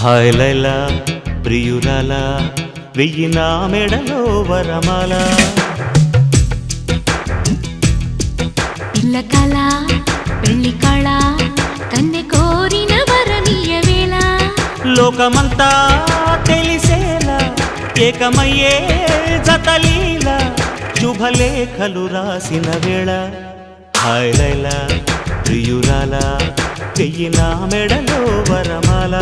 hi Laila ప్రియురాలా వెయ్యి నా మెడలో వరమాల పిల్ల కళ పెళ్లి కళ కన్నె కోరిన వరనీయ వేళ లోకమంతా తెలిసేలా ఏకమయ్యే జతలీల శుభలేఖలు రాసిన వేళ హాయ్ లైలా ప్రియురాలా వెయ్యి నా మెడలో వరమాల